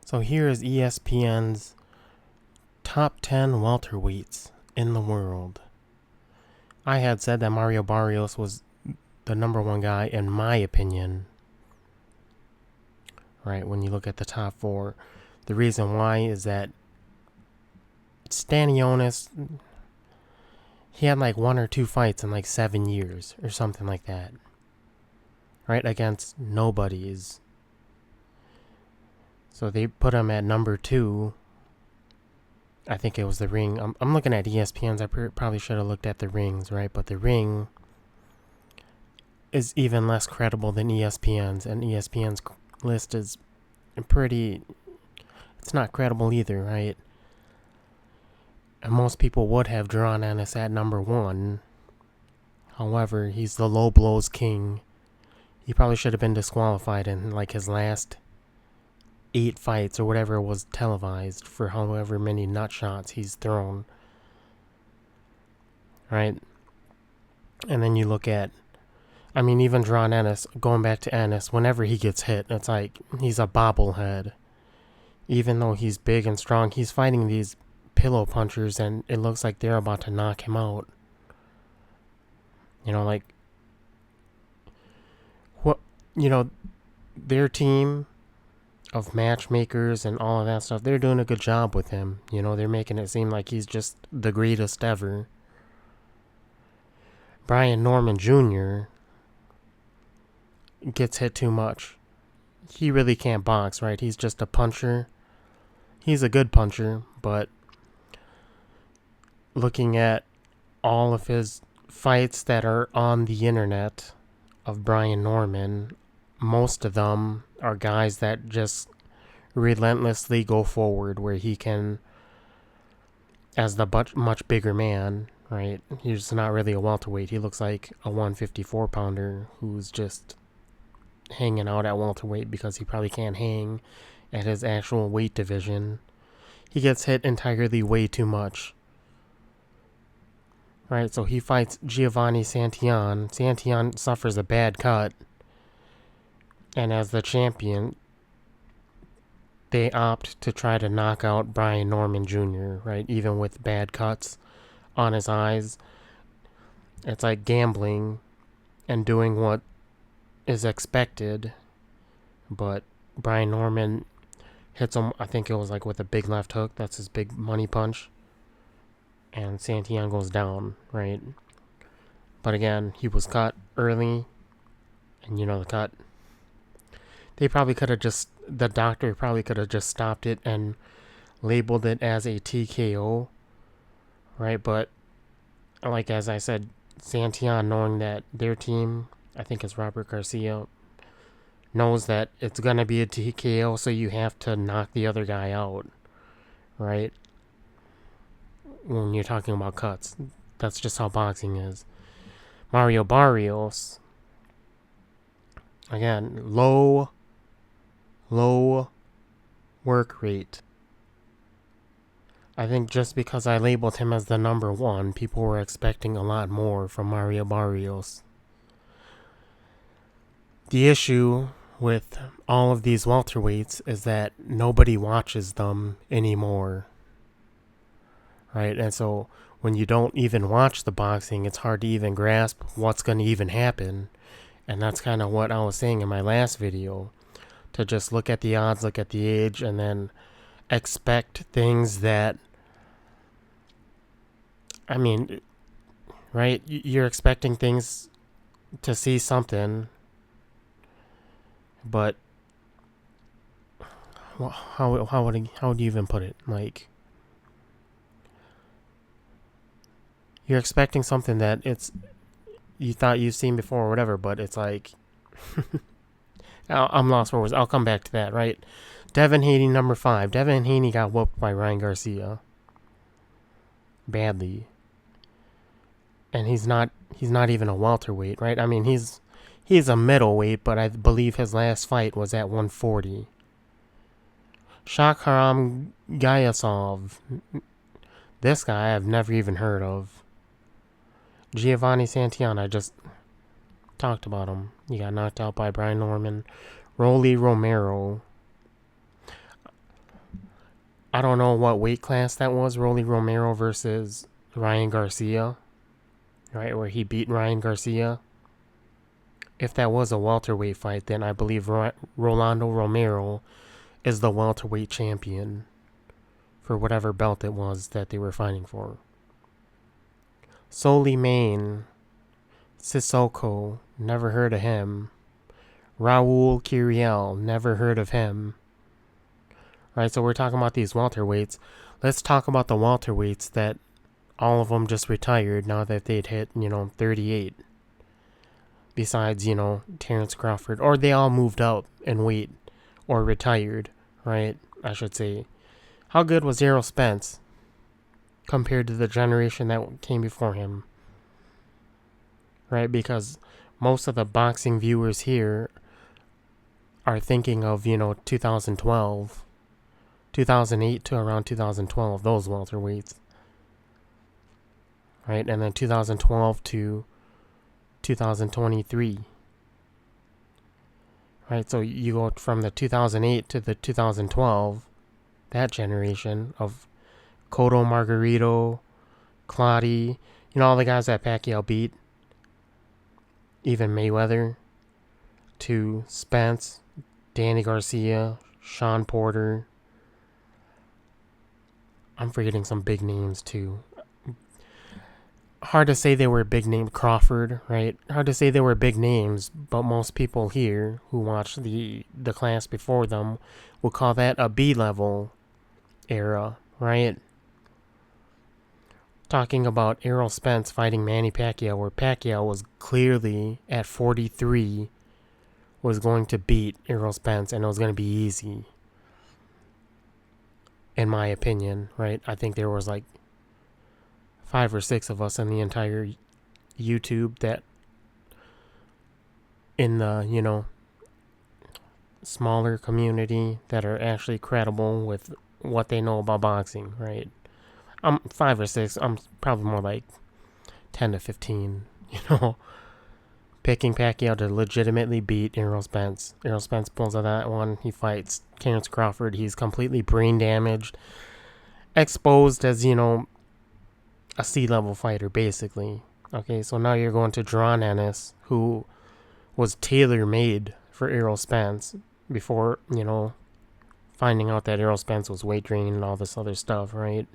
So here is ESPN's top 10 welterweights in the world. I had said that Mario Barrios was the number one guy in my opinion. Right, when you look at the top four. The reason why is that Stanionis, he had like 1 or 2 fights in like 7 years or something like that. Right, against nobodies. So they put him at number 2. I think it was the Ring. I'm looking at ESPN's. I probably should have looked at the Rings, right? But the Ring is even less credible than ESPN's, and ESPN's list is pretty. It's not credible either, right? And most people would have drawn Ennis at number 1. However, he's the low blows king. He probably should have been disqualified in like his last 8 fights or whatever was televised for however many nut shots he's thrown. Right? And then you look at, even Drawn Ennis, going back to Ennis, whenever he gets hit, it's like he's a bobblehead. Even though he's big and strong, he's fighting these pillow punchers and it looks like they're about to knock him out. Their team of matchmakers and all of that stuff, they're doing a good job with him. They're making it seem like he's just the greatest ever. Brian Norman Jr. gets hit too much. He really can't box, right? He's just a puncher. He's a good puncher, but looking at all of his fights that are on the internet of Brian Norman, most of them are guys that just relentlessly go forward, where he can, as the much bigger man, right? He's not really a welterweight. He looks like a 154 pounder who's just hanging out at welterweight because he probably can't hang at his actual weight division. He gets hit entirely way too much. Right, so he fights Giovanni Santillan. Santillan suffers a bad cut. And as the champion, they opt to try to knock out Brian Norman Jr., right? Even with bad cuts on his eyes. It's like gambling and doing what is expected. But Brian Norman hits him, I think it was like with a big left hook. That's his big money punch. And Santillan goes down, right? But again, he was cut early. And the cut. The doctor probably could have just stopped it and labeled it as a TKO, right? But, like as I said, Santillan, knowing that their team, I think it's Robert Garcia, knows that it's going to be a TKO, so you have to knock the other guy out, right? When you're talking about cuts. That's just how boxing is. Mario Barrios, again, low work rate. I think just because I labeled him as the number 1, people were expecting a lot more from Mario Barrios. The issue with all of these welterweights is that nobody watches them anymore. Right? And so when you don't even watch the boxing, it's hard to even grasp what's going to even happen. And that's kind of what I was saying in my last video. To just look at the odds, look at the age, and then expect things that, right? You're expecting things to see something, but how would you even put it? Like, you're expecting something that you thought you've seen before or whatever, but it's like I'm lost for words. I'll come back to that, right? Devin Haney, number 5. Devin Haney got whooped by Ryan Garcia badly, and he's not even a welterweight, right? He's a middleweight, but I believe his last fight was at 140. Shakharam Gayasov, this guy I've never even heard of. Giovanni Santillan, I just talked about him. He got knocked out by Brian Norman. Rolly Romero. I don't know what weight class that was. Rolly Romero versus Ryan Garcia, right? Where he beat Ryan Garcia. If that was a welterweight fight, then I believe Rolando Romero is the welterweight champion for whatever belt it was that they were fighting for. Soleiman Sissoko, never heard of him. Raul Curiel, never heard of him. Right, so we're talking about these welterweights. Let's talk about the welterweights that all of them just retired now that they'd hit, 38. Besides, Terrence Crawford. Or they all moved up in weight or retired, right? I should say. How good was Errol Spence compared to the generation that came before him? Right, because most of the boxing viewers here are thinking of, 2012, 2008 to around 2012, those welterweights. Right, and then 2012 to 2023. Right, so you go from the 2008 to the 2012, that generation of Cotto, Margarito, Clottey, all the guys that Pacquiao beat, even Mayweather, to Spence, Danny Garcia, Sean Porter. I'm forgetting some big names too. Hard to say they were big name. Crawford, right? Hard to say they were big names, but most people here who watched the class before them would call that a B-level era, right? Talking about Errol Spence fighting Manny Pacquiao, where Pacquiao was clearly at 43, was going to beat Errol Spence, and it was going to be easy. In my opinion, right? I think there was like 5 or 6 of us in the entire YouTube that in the, smaller community that are actually credible with what they know about boxing, right? 5 or 6. I'm probably more like 10 to 15, picking Pacquiao to legitimately beat Errol Spence. Errol Spence pulls out that one. He fights Terrence Crawford. He's completely brain damaged, exposed as, a C-level fighter, basically. Okay, so now you're going to Jaron Ennis, who was tailor-made for Errol Spence before, finding out that Errol Spence was weight training and all this other stuff, right?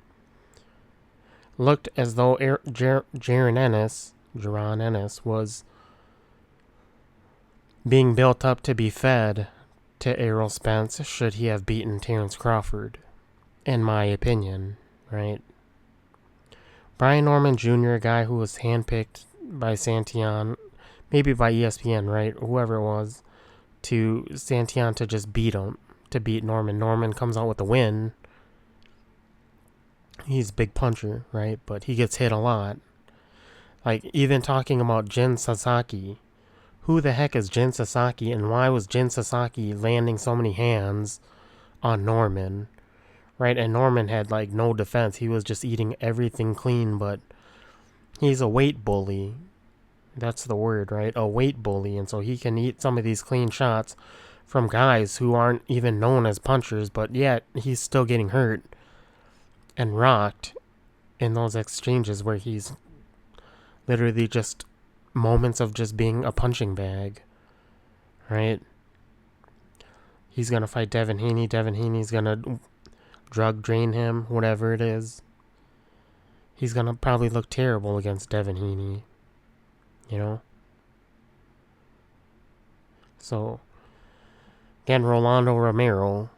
Looked as though Jaron Ennis was being built up to be fed to Errol Spence should he have beaten Terrence Crawford, in my opinion, right? Brian Norman Jr., a guy who was handpicked by Santillan, maybe by ESPN, right? Whoever it was, to Santillan to just beat him, to beat Norman. Norman comes out with a win. He's a big puncher, right? But he gets hit a lot. Like, even talking about Jin Sasaki. Who the heck is Jin Sasaki, and why was Jin Sasaki landing so many hands on Norman? Right, and Norman had like no defense. He was just eating everything clean, but he's a weight bully. That's the word, right? A weight bully. And so he can eat some of these clean shots from guys who aren't even known as punchers, but yet he's still getting hurt and rocked in those exchanges where he's literally just moments of just being a punching bag, right? He's going to fight Devin Haney. Devin Haney's going to drug drain him, whatever it is. He's going to probably look terrible against Devin Haney, So, again, Rolando Romero,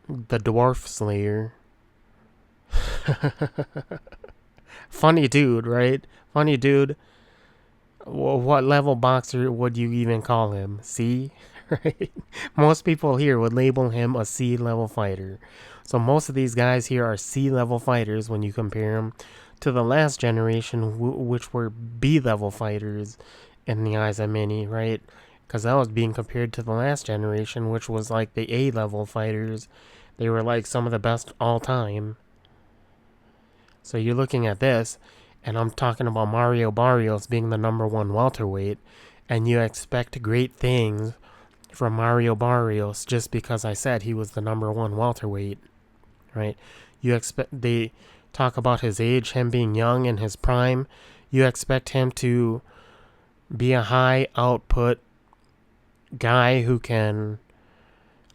the Dwarf Slayer. Funny dude, right? Funny dude. What level boxer would you even call him? C? Right? Most people here would label him a C-level fighter. So most of these guys here are C-level fighters when you compare them to the last generation, which were B-level fighters in the eyes of many, right? Because that was being compared to the last generation, which was like the A-level fighters. They were like some of the best all time. So you're looking at this, and I'm talking about Mario Barrios being the number 1 welterweight, and you expect great things from Mario Barrios just because I said he was the number 1 welterweight. right? They talk about his age, him being young in his prime. You expect him to be a high output guy who can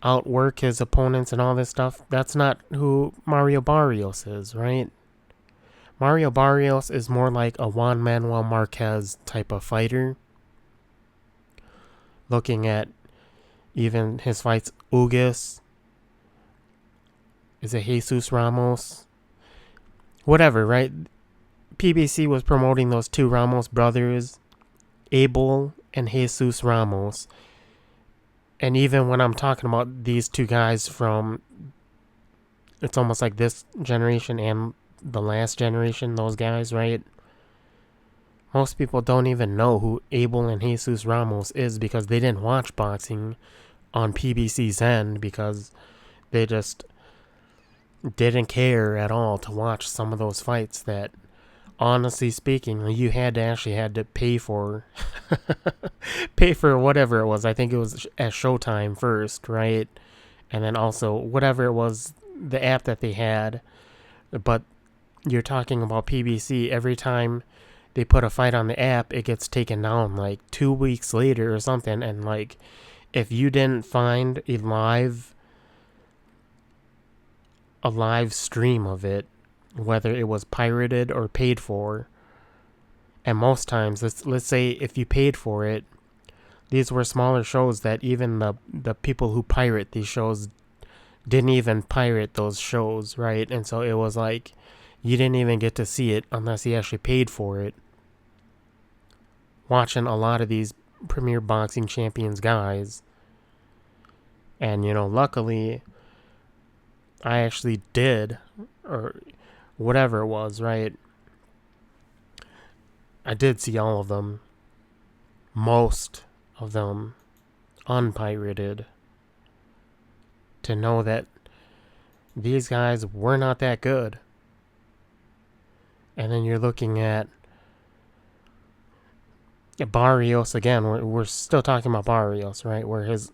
outwork his opponents and all this stuff. That's not who Mario Barrios is, right? Mario Barrios is more like a Juan Manuel Marquez type of fighter. Looking at even his fights, Ugas, is it Jesus Ramos? Whatever, right? PBC was promoting those two Ramos brothers, Abel and Jesus Ramos. And even when I'm talking about these two guys from, it's almost like this generation and the last generation, those guys, right? Most people don't even know who Abel and Jesus Ramos is because they didn't watch boxing on PBC's end because they just didn't care at all to watch some of those fights that, honestly speaking, you had to pay for pay for whatever it was. I think it was at Showtime first, right? And then also whatever it was, the app that they had. But you're talking about PBC, every time they put a fight on the app, it gets taken down like 2 weeks later or something. And like, if you didn't find a live stream of it, whether it was pirated or paid for, and most times, let's say if you paid for it, these were smaller shows that even the people who pirate these shows didn't even pirate those shows, right? And so it was like, you didn't even get to see it unless you actually paid for it. Watching a lot of these Premier Boxing Champions guys. And, luckily, I actually did, or whatever it was, right? I did see all of them. Most of them unpirated. To know that these guys were not that good. And then you're looking at Barrios again. We're still talking about Barrios, right? Where his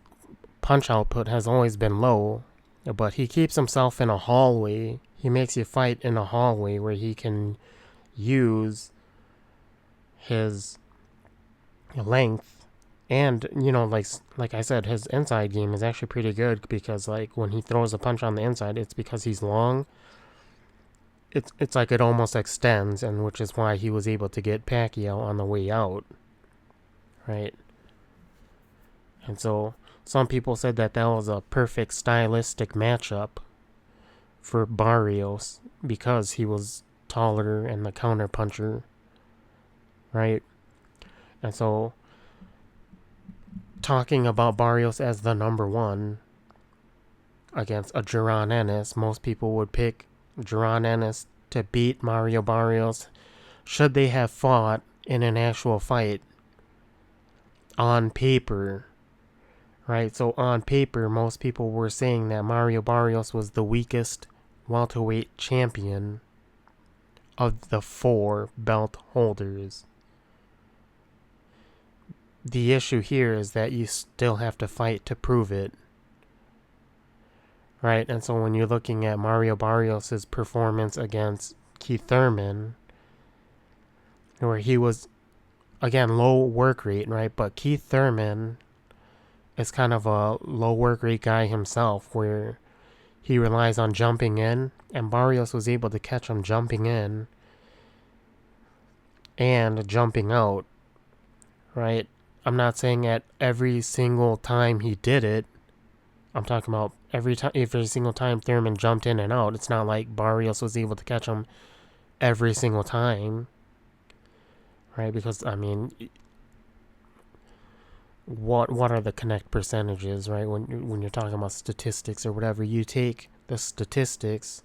punch output has always been low, but he keeps himself in a hallway. He makes you fight in a hallway where he can use his length, and like I said, his inside game is actually pretty good because like when he throws a punch on the inside, it's because he's long. It's like it almost extends, and which is why he was able to get Pacquiao on the way out, right? And so some people said that was a perfect stylistic matchup for Barrios because he was taller and the counter puncher, right? And so talking about Barrios as the number one against a Jaron Ennis, most people would pick Jaron Ennis to beat Mario Barrios should they have fought in an actual fight on paper, right? So on paper, most people were saying that Mario Barrios was the weakest welterweight champion of the 4 belt holders. The issue here is that you still have to fight to prove it. Right, and so when you're looking at Mario Barrios' performance against Keith Thurman, where he was, again, low work rate, right? But Keith Thurman is kind of a low work rate guy himself, where he relies on jumping in, and Barrios was able to catch him jumping in and jumping out, right? I'm not saying at every single time he did it. I'm talking about every single time Thurman jumped in and out. It's not like Barrios was able to catch him every single time, right? Because I mean, what are the connect percentages, right? When you're talking about statistics or whatever, you take the statistics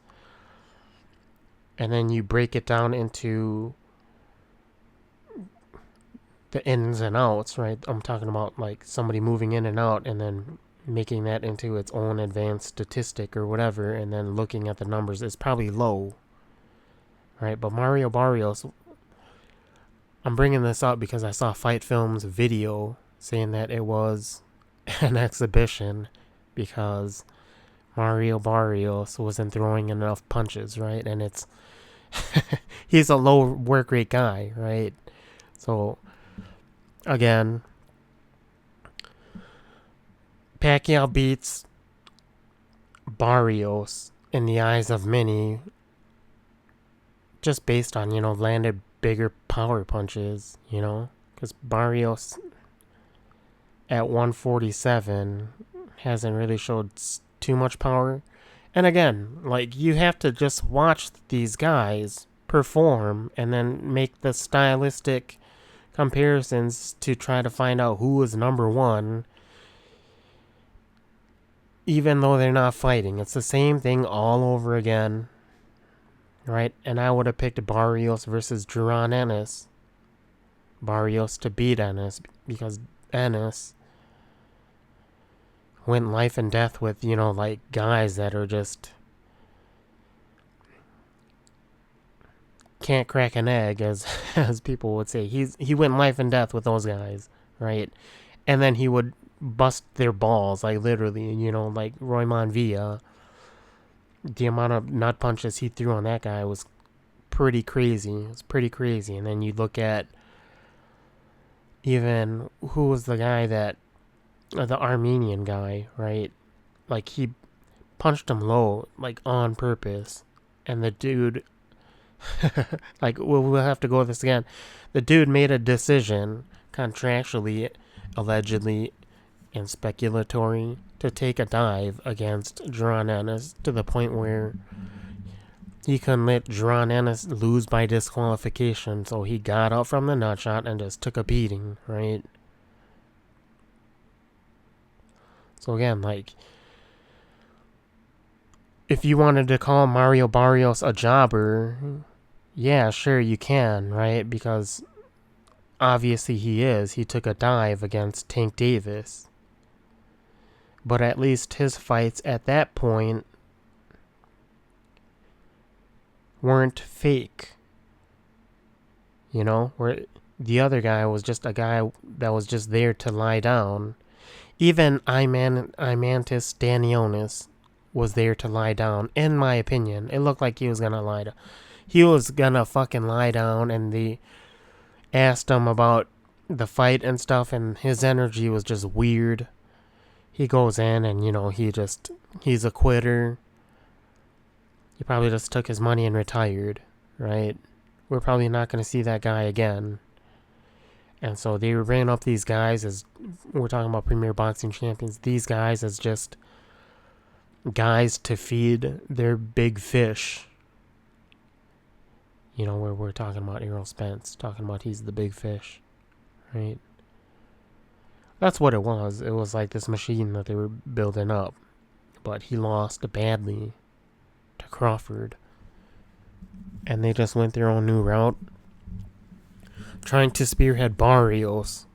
and then you break it down into the ins and outs, right? I'm talking about like somebody moving in and out and then making that into its own advanced statistic or whatever, and then looking at the numbers is probably low, right? But Mario Barrios, I'm bringing this up because I saw Fight Film's video saying that it was an exhibition because Mario Barrios wasn't throwing enough punches, right? And it's he's a low work rate guy, right? So again, Pacquiao beats Barrios in the eyes of many just based on, landed bigger power punches, because Barrios at 147 hasn't really showed too much power. And again, like, you have to just watch these guys perform and then make the stylistic comparisons to try to find out who is number one, even though they're not fighting. It's the same thing all over again, right? And I would have picked Barrios versus Duran Ennis. Barrios to beat Ennis, because Ennis went life and death with, like, guys that are just can't crack an egg, as as people would say. He went life and death with those guys, right? And then he would bust their balls, like, literally, like Roy Monvilla. The amount of nut punches he threw on that guy was pretty crazy. It was pretty crazy. And then you look at even who was the guy that the Armenian guy, right? Like, he punched him low, like, on purpose. And the dude, like, we'll have to go with this again. The dude made a decision, contractually, allegedly, and speculatory, to take a dive against Duran Ennis to the point where he couldn't let Duran Ennis lose by disqualification. So he got up from the nutshot and just took a beating, right? So again, like, if you wanted to call Mario Barrios a jobber, yeah, sure, you can, right? Because obviously he is. He took a dive against Tank Davis. But at least his fights at that point weren't fake. Where the other guy was just a guy that was just there to lie down. Even Imantis Stanionis was there to lie down, in my opinion. It looked like he was gonna lie down. He was gonna fucking lie down, and they asked him about the fight and stuff, and his energy was just weird. He goes in and, he's a quitter. He probably just took his money and retired, right? We're probably not going to see that guy again. And so they were bringing up these guys as, we're talking about Premier Boxing Champions, these guys as just guys to feed their big fish. Where we're talking about Errol Spence, talking about he's the big fish, right? That's what it was. It was like this machine that they were building up. But he lost badly to Crawford. And they just went their own new route, trying to spearhead Barrios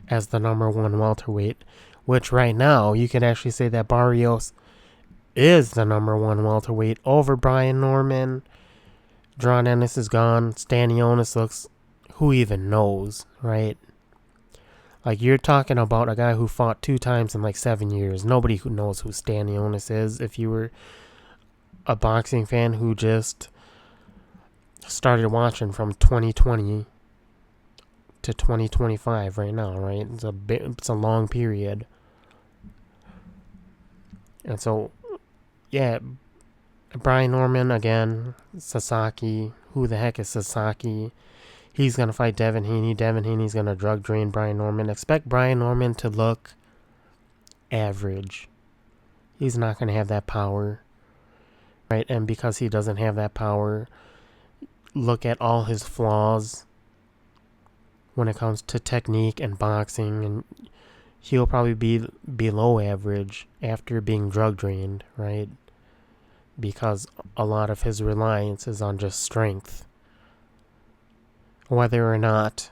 as the number one welterweight. Which right now, you could actually say that Barrios is the number one welterweight over Brian Norman. Duran Ennis is gone. Stanionis looks, who even knows, right? Like, you're talking about a guy who fought 2 times in like 7 years. Nobody who knows who Stanionis is. If you were a boxing fan who just started watching from 2020 to 2025 right now, right? It's a long period. And so, yeah, Brian Norman again, Sasaki. Who the heck is Sasaki? He's going to fight Devin Haney. Devin Haney's going to drug drain Brian Norman. Expect Brian Norman to look average. He's not going to have that power, right? And because he doesn't have that power, look at all his flaws when it comes to technique and boxing, and he'll probably be below average after being drug drained, right? Because a lot of his reliance is on just strength. Whether or not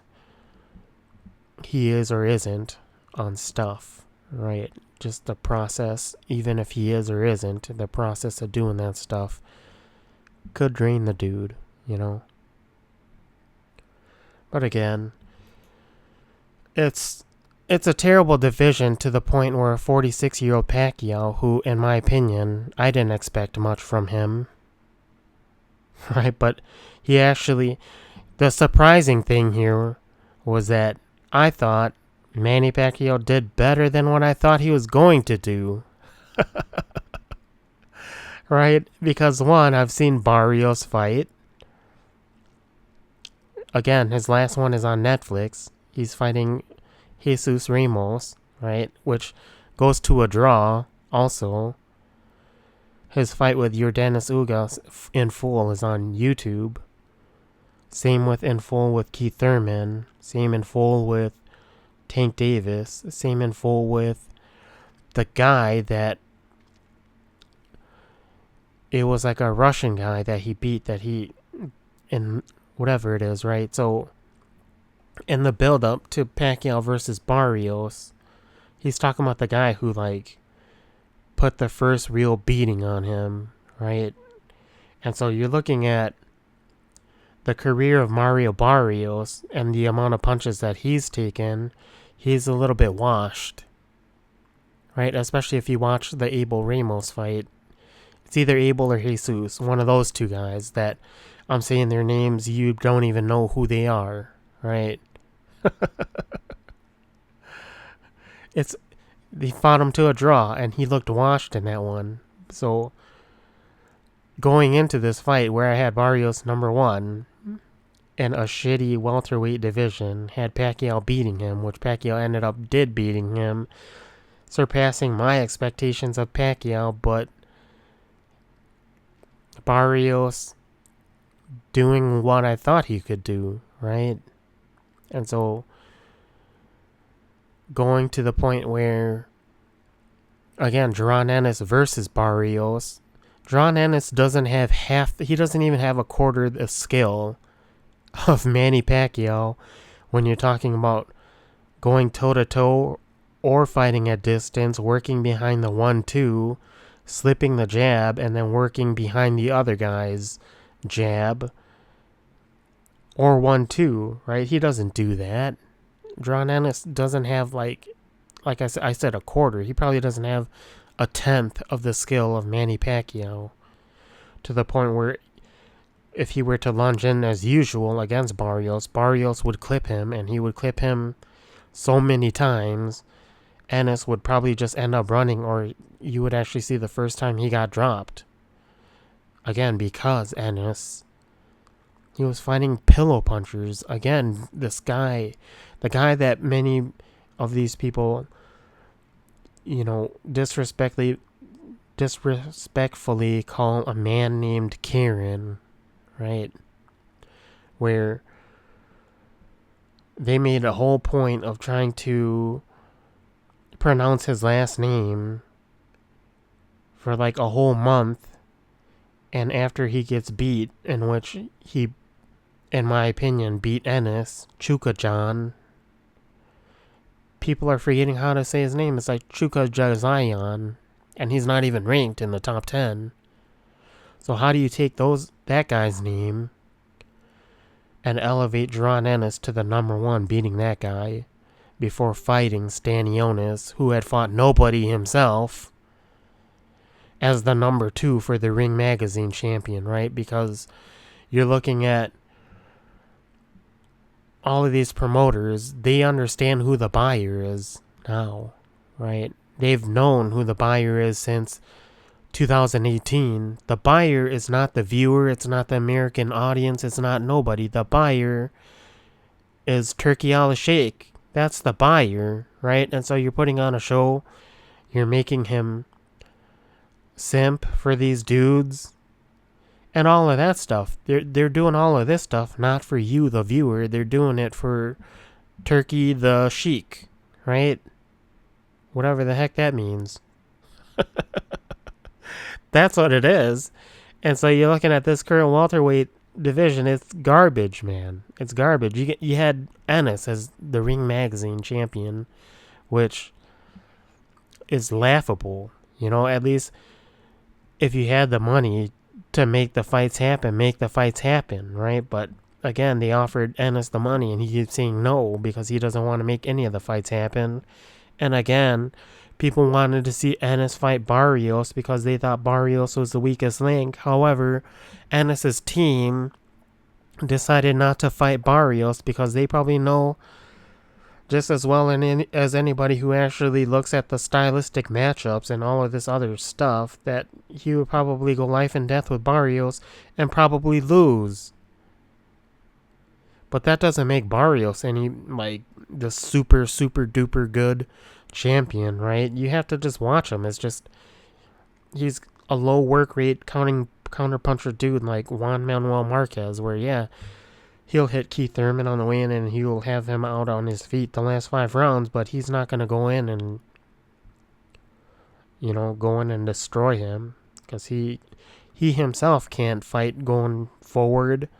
he is or isn't on stuff, right? Just the process, even if he is or isn't, the process of doing that stuff could drain the dude, But again, it's it's a terrible division to the point where a 46-year-old Pacquiao, who, in my opinion, I didn't expect much from him, right? But he actually, the surprising thing here was that I thought Manny Pacquiao did better than what I thought he was going to do. Right? Because one, I've seen Barrios fight. Again, his last one is on Netflix. He's fighting Jesus Ramos, right? Which goes to a draw also. His fight with Yordanis Ugas in full is on YouTube. Same with in full with Keith Thurman. Same in full with Tank Davis. Same in full with the guy that it was like a Russian guy that he beat, that he, in whatever it is, right? So in the build up to Pacquiao versus Barrios, he's talking about the guy who like put the first real beating on him, right? And so you're looking at the career of Mario Barrios and the amount of punches that he's taken, he's a little bit washed, right? Especially if you watch the Abel Ramos fight. It's either Abel or Jesus, one of those two guys that I'm saying their names, you don't even know who they are, right? They fought him to a draw, and he looked washed in that one. So going into this fight where I had Barrios number 1 in a shitty welterweight division, had Pacquiao beating him, which Pacquiao did beating him, surpassing my expectations of Pacquiao, but Barrios doing what I thought he could do, right? And so going to the point where, again, Jaron Ennis versus Barrios, Jaron Ennis doesn't even have a quarter the skill of Manny Pacquiao when you're talking about going toe-to-toe or fighting at distance, working behind the 1-2, slipping the jab, and then working behind the other guy's jab. Or 1-2, right? He doesn't do that. Jaron Ennis doesn't have, like I said, a quarter. He probably doesn't have a tenth of the skill of Manny Pacquiao. To the point where if he were to lunge in as usual against Barrios, Barrios would clip him, and he would clip him so many times, Ennis would probably just end up running, or you would actually see the first time he got dropped. Again, because Ennis, he was fighting pillow punchers. Again, this guy, the guy that many of these people, disrespectfully call a man named Karen, right? Where they made a whole point of trying to pronounce his last name for like a whole month, and after he gets beat, in which he, in my opinion, beat Ennis, Chukajan, people are forgetting how to say his name. It's like Chukajazayan, and he's not even ranked in the top 10. So how do you take that guy's name and elevate Jaron Ennis to the number 1, beating that guy, before fighting Stanionis, who had fought nobody himself, as the number 2 for the Ring Magazine champion, right? Because you're looking at all of these promoters, they understand who the buyer is now, right? They've known who the buyer is since 2018. The buyer is not the viewer, it's not the American audience, it's not nobody. The buyer is Turki Al-Sheikh. That's the buyer, right? And so you're putting on a show, you're making him simp for these dudes, and all of that stuff. They're doing all of this stuff not for you, the viewer. They're doing it for Turki the Sheik, right? Whatever the heck that means. That's what it is. And so you're looking at this current welterweight division, it's garbage, man. It's garbage. You had Ennis as the Ring Magazine champion, which is laughable. At least if you had the money to make the fights happen, right? But again, they offered Ennis the money, and he keeps saying no because he doesn't want to make any of the fights happen. And again, people wanted to see Ennis fight Barrios because they thought Barrios was the weakest link. However, Ennis's team decided not to fight Barrios because they probably know just as well as anybody who actually looks at the stylistic matchups and all of this other stuff that he would probably go life and death with Barrios and probably lose. But that doesn't make Barrios any, like, the super, super duper good champion, right? You have to just watch him. It's just, he's a low work rate counterpuncher dude like Juan Manuel Marquez, where, yeah, he'll hit Keith Thurman on the way in and he'll have him out on his feet the last 5 rounds, but he's not going to go in and, go in and destroy him because he himself can't fight going forward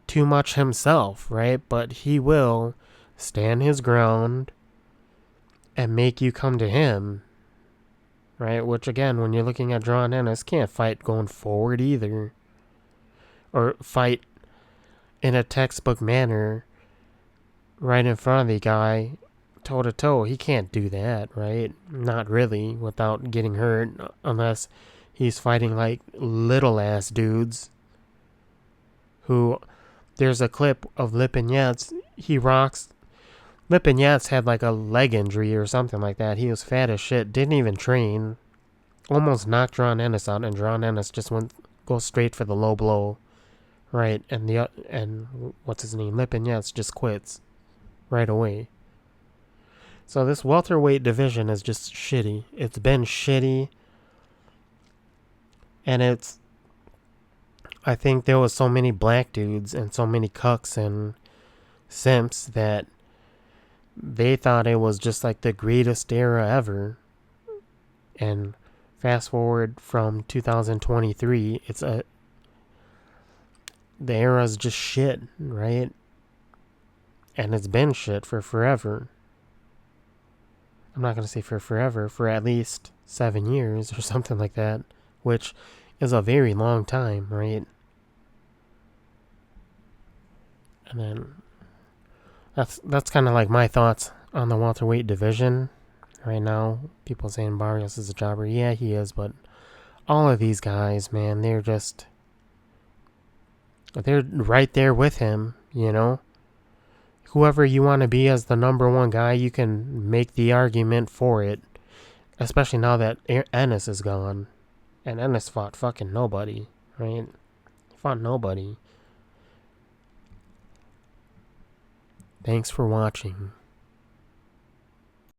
too much himself, right? But he will stand his ground and make you come to him, right? Which, again, when you're looking at John Ennis, can't fight going forward either, or fight in a textbook manner right in front of the guy, toe to toe. He can't do that, right? Not really, without getting hurt, unless he's fighting like little ass dudes who, there's a clip of Lipinets. He rocks. Lipinets had like a leg injury or something like that. He was fat as shit, didn't even train, almost knocked John Ennis out, and John Ennis just go straight for the low blow, right? And what's his name? Lipinets just quits right away. So this welterweight division is just shitty. It's been shitty, and I think there was so many black dudes and so many cucks and simps that they thought it was just like the greatest era ever. And fast forward from 2023, the era's just shit, right? And it's been shit for forever. I'm not going to say for forever, for at least 7 years or something like that, which is a very long time, right? And then that's kind of like my thoughts on the welterweight division right now. People saying Barrios is a jobber. Yeah, he is, but all of these guys, man, they're right there with him, Whoever you want to be as the number one guy, you can make the argument for it. Especially now that Ennis is gone. And Ennis fought fucking nobody, right? He fought nobody. Thanks for watching.